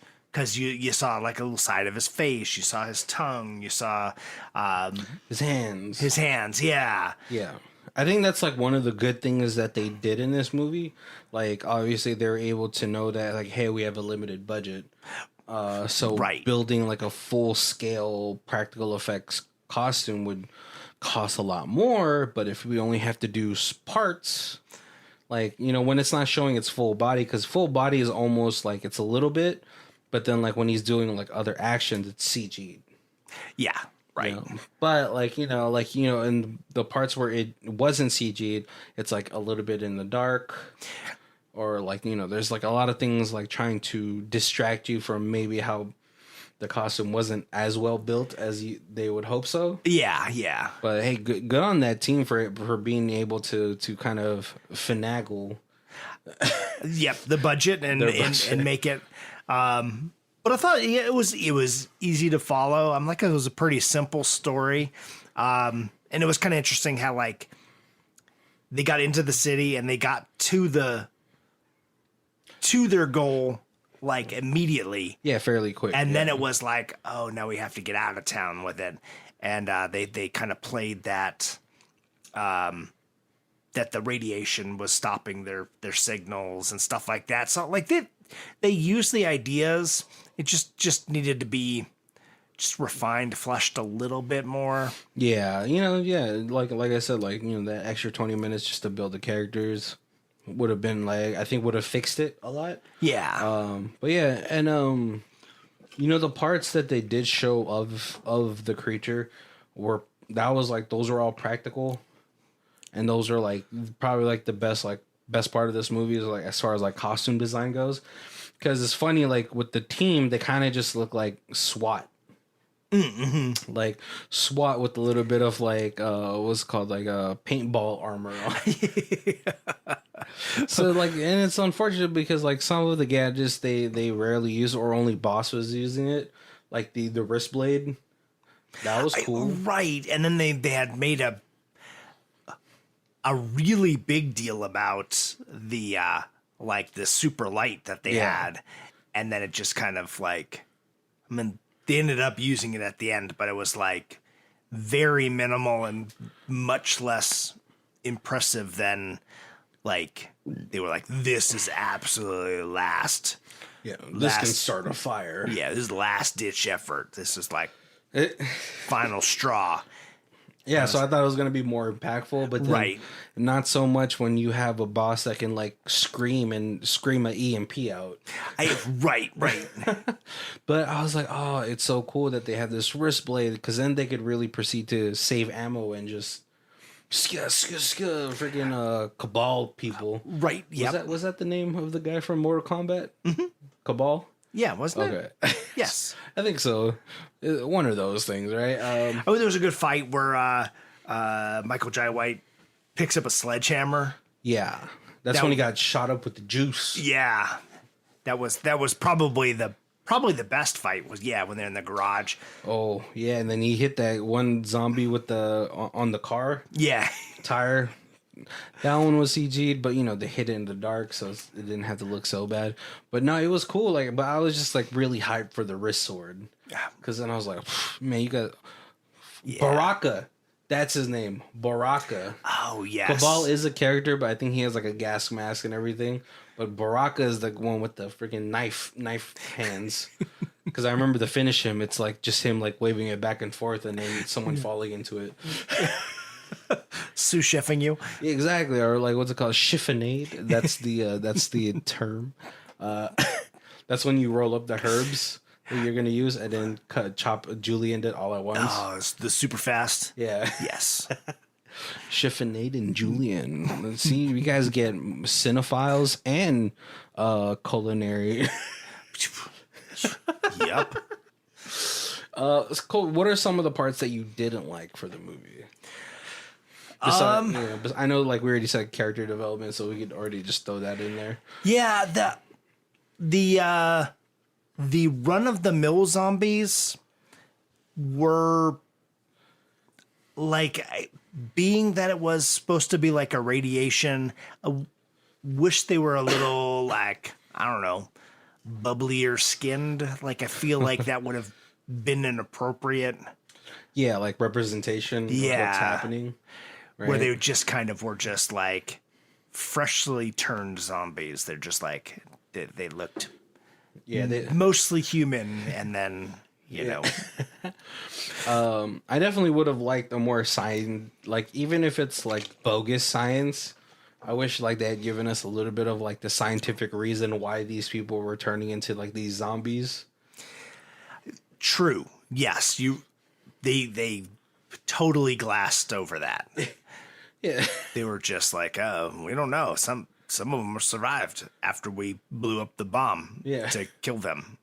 B: you saw like a little side of his face, you saw his tongue, you saw
A: his hands.
B: Yeah.
A: I think that's like one of the good things that they did in this movie. Like obviously they're able to know that like, hey, we have a limited budget. So building like a full scale practical effects costume would cost a lot more. But if we only have to do parts, like, when it's not showing its full body, because full body is almost like it's a little bit, but then like when he's doing like other actions, it's CG'd.
B: Yeah. Right.
A: But in the parts where it wasn't CG'd, it's like a little bit in the dark, or like, there's like a lot of things like trying to distract you from maybe how the costume wasn't as well built as they would hope so.
B: Yeah.
A: But hey, good on that team for being able to kind of finagle.
B: Yep, the budget and make it. But I thought it was easy to follow. I'm like, it was a pretty simple story, and it was kind of interesting how like they got into the city and they got to their goal like immediately.
A: Yeah, fairly quick.
B: And then it was like, oh, now we have to get out of town with it, and they kind of played that. That the radiation was stopping their signals and stuff like that. So like they used the ideas. It just needed to be just refined, fleshed a little bit more.
A: Yeah, like I said, like, that extra 20 minutes just to build the characters would have been like, I think would have fixed it a lot.
B: Yeah.
A: But yeah, and the parts that they did show of the creature was like, those were all practical, and those are like probably like the best part of this movie is like as far as like costume design goes, because it's funny, like with the team they kind of just look like SWAT. Mm-hmm. Like SWAT with a little bit of like what's it called, like paintball armor on. So like, and it's unfortunate because like some of the gadgets they rarely use, or only Boss was using it, like the wrist blade. That was cool.
B: Right. And then they had made a really big deal about the like the super light that they had, and then it just kind of like, I mean, they ended up using it at the end, but it was like very minimal and much less impressive than like they were like, this is absolutely last.
A: Yeah, this can start a fire.
B: Yeah, this is last ditch effort. This is like final straw.
A: Yeah, so I thought it was going to be more impactful, but then not so much when you have a boss that can like scream an EMP out.
B: Right.
A: But I was like, oh, it's so cool that they have this wrist blade, because then they could really proceed to save ammo and just freaking Cabal people.
B: Right, yeah.
A: Was that the name of the guy from Mortal Kombat? Mm-hmm. Cabal?
B: Yeah, wasn't it?
A: Okay.
B: Yes.
A: I think so. One of those things, right?
B: There was a good fight where Michael Jai White picks up a sledgehammer.
A: Yeah. That's when he got shot up with the juice.
B: Yeah. That was probably the best fight was when they're in the garage.
A: Oh, yeah, and then he hit that one zombie with on the car.
B: Yeah.
A: Tire. That one was CG'd, but they hit it in the dark, so it didn't have to look so bad. But no, it was cool. Like, but I was just like really hyped for the wrist sword, because then I was like, man, you got Baraka. That's his name, Baraka.
B: Oh yes.
A: Cabal is a character, but I think he has like a gas mask and everything. But Baraka is the one with the freaking knife hands. Because I remember to finish him, it's like just him like waving it back and forth, and then someone falling into it.
B: Sous chefing you.
A: Yeah, exactly, or like what's it called, chiffonade. That's the term. That's when you roll up the herbs that you're gonna use, and then chop julienne it all at once.
B: Oh, it's the super fast.
A: Yeah.
B: Yes.
A: Chiffonade and julienne. Let's see, you guys get cinephiles and culinary.
B: Yep.
A: It's cool. What are some of the parts that you didn't like for the movie? But I know, like we already said, character development, so we could already just throw that in there.
B: Yeah, the run of the mill zombies were like, being that it was supposed to be like a radiation. I wish they were a little like, I don't know, bubblier skinned. Like, I feel like that would have been inappropriate.
A: Yeah, like representation of what's happening. Right?
B: Where they just kind of were just like freshly turned zombies. They're just like, they looked mostly human, and then, you know.
A: I definitely would have liked a more science, like even if it's like bogus science, I wish like they had given us a little bit of like the scientific reason why these people were turning into like these zombies.
B: True. Yes. They totally glassed over that.
A: Yeah.
B: They were just like, oh, we don't know. Some of them survived after we blew up the bomb to kill them.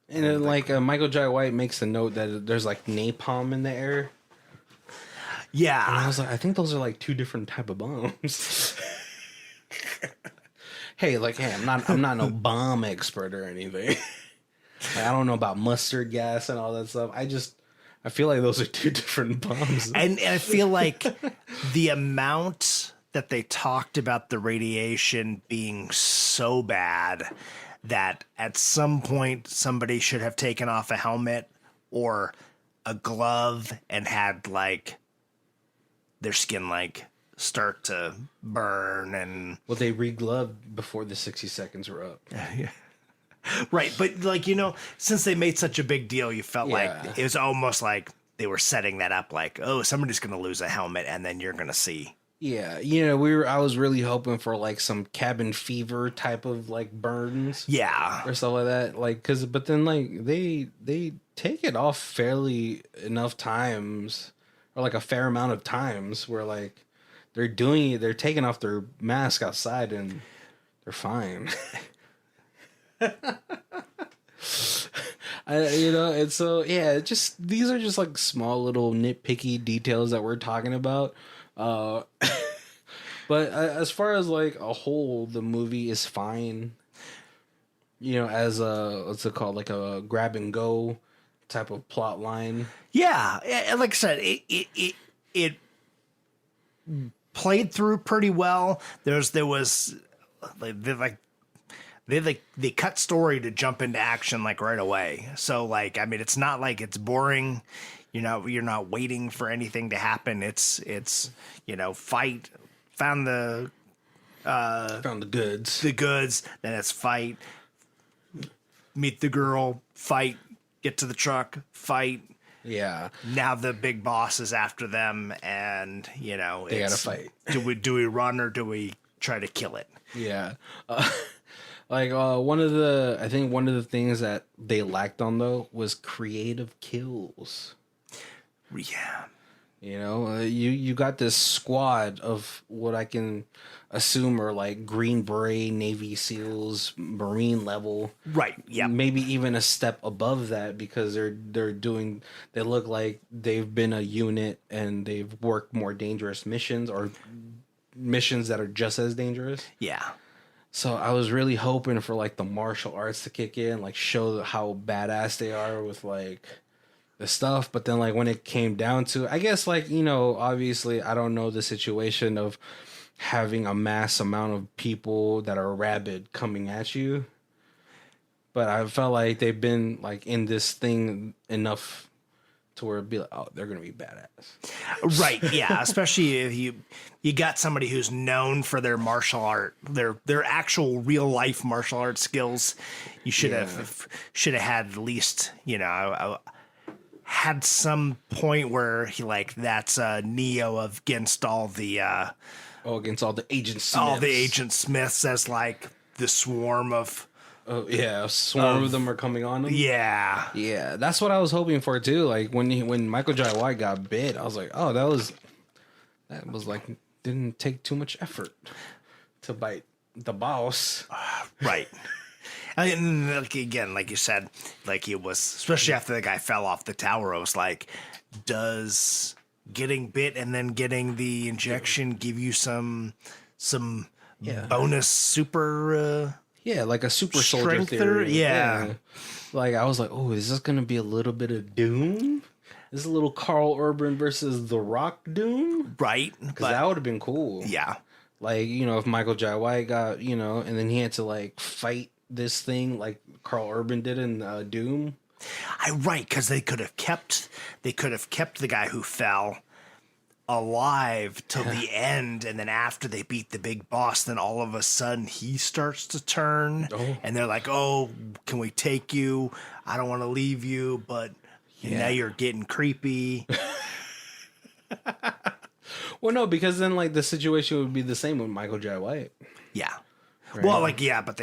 A: And then like Michael Jai White makes a note that there's like napalm in the air.
B: Yeah.
A: And I was like, I think those are like two different type of bombs. Hey, I'm not no bomb expert or anything. Like, I don't know about mustard gas and all that stuff. I feel like those are two different bombs.
B: And I feel like the amount that they talked about the radiation being so bad that at some point somebody should have taken off a helmet or a glove and had like their skin like start to burn. And
A: well, they re-gloved before the 60 seconds were up.
B: Yeah. Right. But like, since they made such a big deal, you felt
A: Yeah.
B: like it was almost like they were setting that up like, oh, somebody's going to lose a helmet and then you're going to see.
A: Yeah, I was really hoping for like some cabin fever type of like burns.
B: Yeah.
A: Or stuff like that, but then like they take it off fairly enough times, or like a fair amount of times where like they're taking off their mask outside and they're fine. And so yeah, these are just like small little nitpicky details that we're talking about. But as far as like a whole, the movie is fine. As what's it called, like a grab and go type of plot line.
B: Yeah. Like I said, it played through pretty well. There was they cut story to jump into action like right away. So like, I mean, it's not like it's boring. You're not waiting for anything to happen. It's fight, found the
A: goods.
B: Then it's fight, meet the girl, fight, get to the truck, fight.
A: Yeah.
B: Now the big boss is after them, and
A: they gotta fight.
B: do we run or do we try to kill it?
A: Yeah. One of the things that they lacked on though was creative kills.
B: Yeah.
A: You got this squad of what I can assume are like Green Beret, Navy SEALs, Marine level.
B: Right. Yeah.
A: Maybe even a step above that, because they look like they've been a unit and they've worked more dangerous missions, or missions that are just as dangerous.
B: Yeah.
A: So I was really hoping for like the martial arts to kick in, like show how badass they are with like the stuff. But then like when it came down to, I guess like, obviously I don't know the situation of having a mass amount of people that are rabid coming at you. But I felt like they've been like in this thing enough to where it'd be like, oh, they're going to be badass.
B: Right. Yeah. Especially if you got somebody who's known for their martial art, their actual real life martial art skills. You should have had at least, had some point where he like, that's Neo against all the,
A: against all the Agent Smiths.
B: All the Agent Smiths as like the swarm of.
A: Oh yeah, a swarm of them are coming on him.
B: Yeah,
A: yeah, that's what I was hoping for too. Like when Michael Jai White got bit, I was like, oh, that was like didn't take too much effort to bite the boss.
B: Right. And again, like you said, like it was, especially after the guy fell off the tower. I was like, does getting bit and then getting the injection give you some bonus super?
A: Yeah, like a super soldier theory.
B: Yeah.
A: Like I was like, oh, is this gonna be a little bit of Doom? This is a little Carl Urban versus The Rock Doom,
B: right?
A: Because that would have been cool.
B: Yeah.
A: Like, if Michael Jai White got, and then he had to like fight this thing like Carl Urban did in Doom.
B: Right, because they could have kept the guy who fell alive till the end, and then after they beat the big boss, then all of a sudden he starts to turn, and they're like, "Oh, can we take you? I don't want to leave you, but now you're getting creepy."
A: Well, no, because then like the situation would be the same with Michael Jai White.
B: Yeah.
A: Right?
B: Well, like but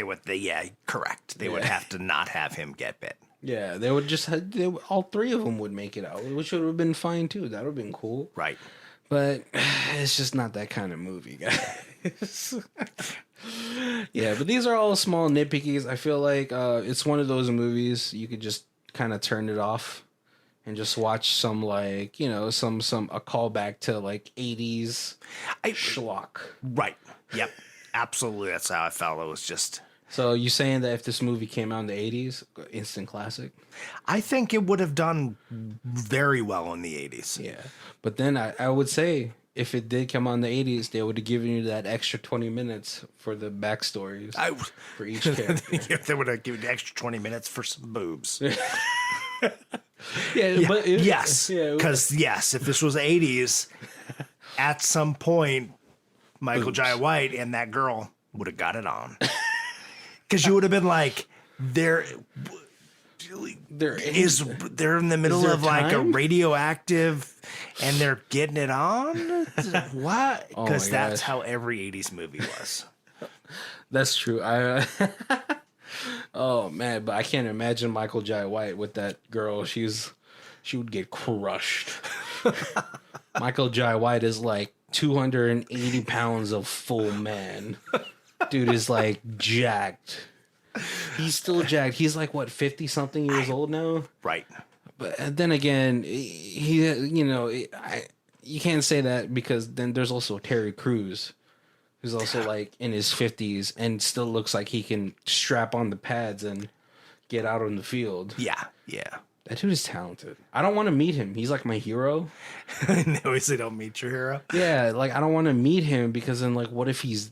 B: correct. They would have to not have him get bit.
A: Yeah, they would just all three of them would make it out, which would have been fine too. That would have been cool.
B: Right.
A: But it's just not that kind of movie, guys. Yeah, but these are all small nitpickies. I feel like it's one of those movies you could just kind of turn it off and just watch some like, some a callback to like 80s schlock.
B: Right. Yep. Absolutely. That's how I felt. It was just.
A: So you saying that if this movie came out in the 80s, instant classic?
B: I think it would have done very well in the 80s.
A: Yeah. But then I would say if it did come out in the 80s, they would have given you that extra 20 minutes for the backstories for each character.
B: They would have given the extra 20 minutes for some boobs.
A: But
B: yes. Because, if this was 80s, at some point, Michael Jai White and that girl would have got it on. Because you would have been like, They're they're in the middle of like a radioactive, and they're getting it on. What? Because that's how every 80s movie was.
A: That's true. Oh man, but I can't imagine Michael Jai White with that girl. She would get crushed. Michael Jai White is like 280 pounds of full man. Dude is like jacked. He's still jacked. He's like what, 50 something years old now,
B: right?
A: But then again, you can't say that, because then there's also Terry Crews, who's also like in his 50s and still looks like he can strap on the pads and get out on the field.
B: Yeah.
A: That dude is talented. I don't want to meet him. He's like my hero.
B: No, they don't meet your hero.
A: Yeah, like I don't want to meet him, because then like what if he's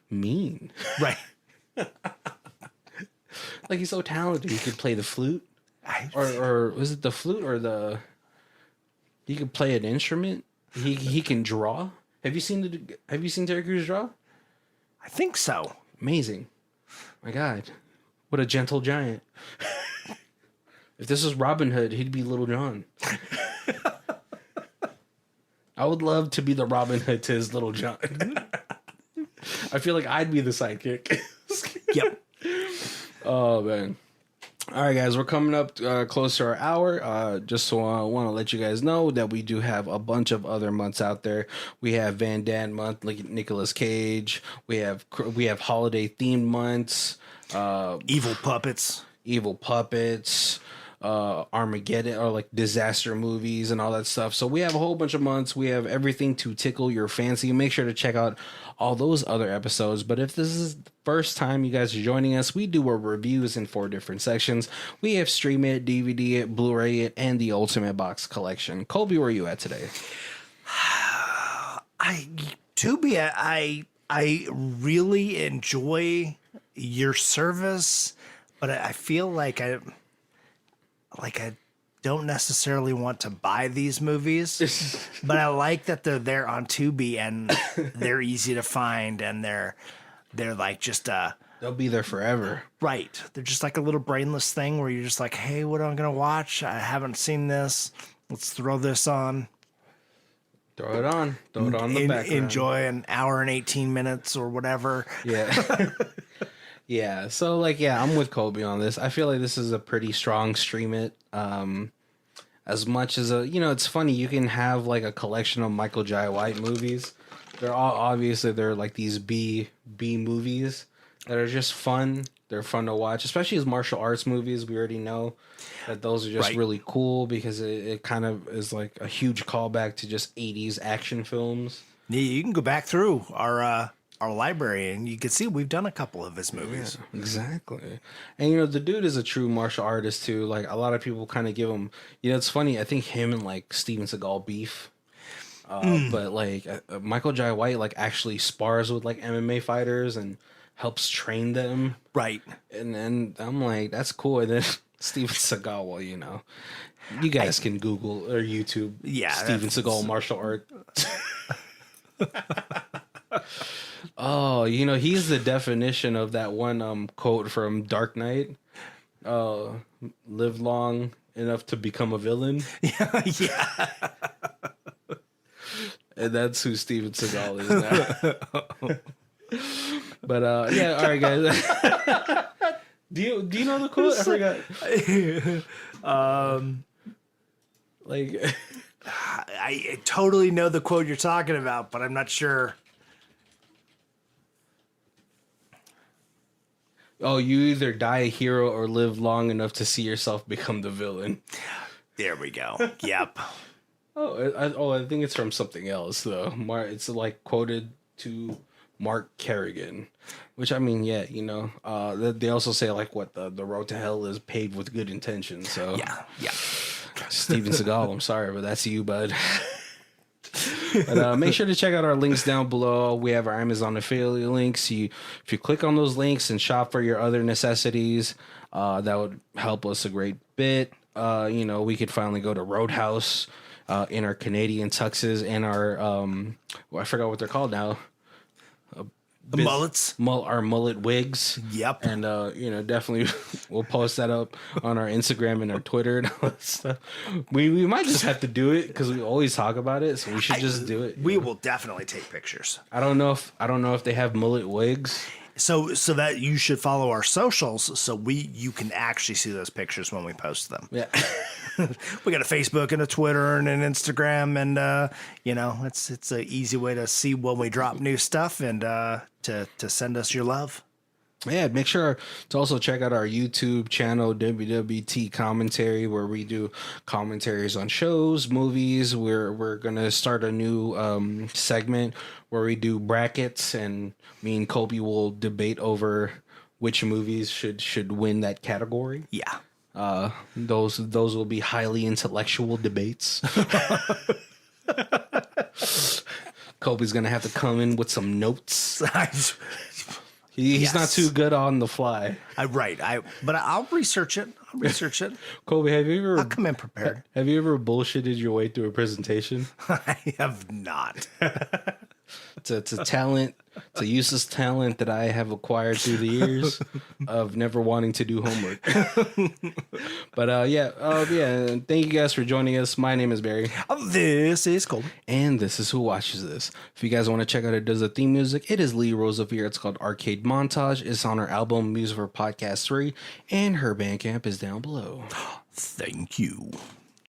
A: mean?
B: Right.
A: Like he's so talented. He could play the flute. Or was it the flute or he could play an instrument. He can draw. Have you seen Terry Crews draw?
B: I think so.
A: Amazing. My God. What a gentle giant. If this was Robin Hood, he'd be Little John. I would love to be the Robin Hood to his Little John. I feel like I'd be the sidekick.
B: Yep.
A: Oh, man. All right, guys, we're coming up close to our hour. Just so I want to let you guys know that we do have a bunch of other months out there. We have Van Damme month, like Nicolas Cage. We have holiday themed months.
B: Evil puppets.
A: Armageddon, or like disaster movies and all that stuff. So we have a whole bunch of months. We have everything to tickle your fancy. Make sure to check out all those other episodes. But if this is the first time you guys are joining us, we do our reviews in 4 different sections. We have Stream It, DVD It, Blu-ray It, and the Ultimate Box Collection. Colby, where are you at today?
B: TUBI, I really enjoy your service, but I feel like I don't necessarily want to buy these movies, but I like that they're there on Tubi and they're easy to find, and they're like just
A: they'll be there forever.
B: Right. They're just like a little brainless thing where you're just like, hey, what am I gonna watch? I haven't seen this. Let's throw this on.
A: Throw it on the background.
B: Enjoy an hour and 18 minutes or whatever.
A: Yeah. Yeah, so like, yeah, I'm with Colby on this. I feel like this is a pretty strong Stream It. As much as it's funny, you can have like a collection of Michael Jai White movies. They're all obviously they're like these B movies that are just fun. They're fun to watch, especially as martial arts movies. We already know that those are just really cool, because it kind of is like a huge callback to just 80s action films.
B: Yeah, you can go back through our library and you can see we've done a couple of his movies.
A: Yeah, exactly. And the dude is a true martial artist too. Like a lot of people kind of give him, it's funny, I think him and like Steven Seagal beef. But like Michael Jai White like actually spars with like MMA fighters and helps train them.
B: Right.
A: And then I'm like, that's cool. And then Steven Seagal, well, you guys can Google or YouTube Steven Seagal martial art. Oh, he's the definition of that one quote from Dark Knight. Live long enough to become a villain.
B: Yeah.
A: And that's who Steven Seagal is now. But yeah, all right, guys. Do you know the quote? I forgot. Like
B: I totally know the quote you're talking about, but I'm not sure.
A: Oh, you either die a hero or live long enough to see yourself become the villain.
B: There we go. Yep.
A: I think it's from something else though. It's like quoted to Mark Kerrigan, which I mean, yeah, they also say like what the road to hell is paved with good intentions. So
B: yeah.
A: Steven Seagal, I'm sorry, but that's you, bud. But make sure to check out our links down below. We have our Amazon affiliate links. If you click on those links and shop for your other necessities, that would help us a great bit. We could finally go to Roadhouse in our Canadian tuxes and our I forgot what they're called now.
B: The mullets.
A: Our mullet wigs.
B: Yep.
A: And, definitely we'll post that up on our Instagram and our Twitter and all that stuff. We might just have to do it because we always talk about it. So we should just do it.
B: We will definitely take pictures.
A: I don't know if they have mullet wigs.
B: So that you should follow our socials so you can actually see those pictures when we post them.
A: Yeah.
B: We got a Facebook and a Twitter and an Instagram, and it's an easy way to see when we drop new stuff and to send us your love.
A: Yeah, make sure to also check out our YouTube channel, WWT Commentary, where we do commentaries on shows, movies. We're gonna start a new segment where we do brackets, and me and Colby will debate over which movies should win that category.
B: Yeah.
A: Those will be highly intellectual debates. Colby's gonna have to come in with some notes. He's not too good on the fly.
B: But I'll research it.
A: Colby,
B: I'll come in prepared.
A: Have you ever bullshitted your way through a presentation?
B: I have not.
A: It's a talent. It's a useless talent that I have acquired through the years of never wanting to do homework. But thank you guys for joining us. My name is Barry.
B: This is Colby.
A: And this is Who Watches This. If you guys want to check out who does the theme music, it is Lee Rosevere. It's called Arcade Montage. It's on her album Music for Podcast 3, and her Bandcamp is down below.
B: Thank you.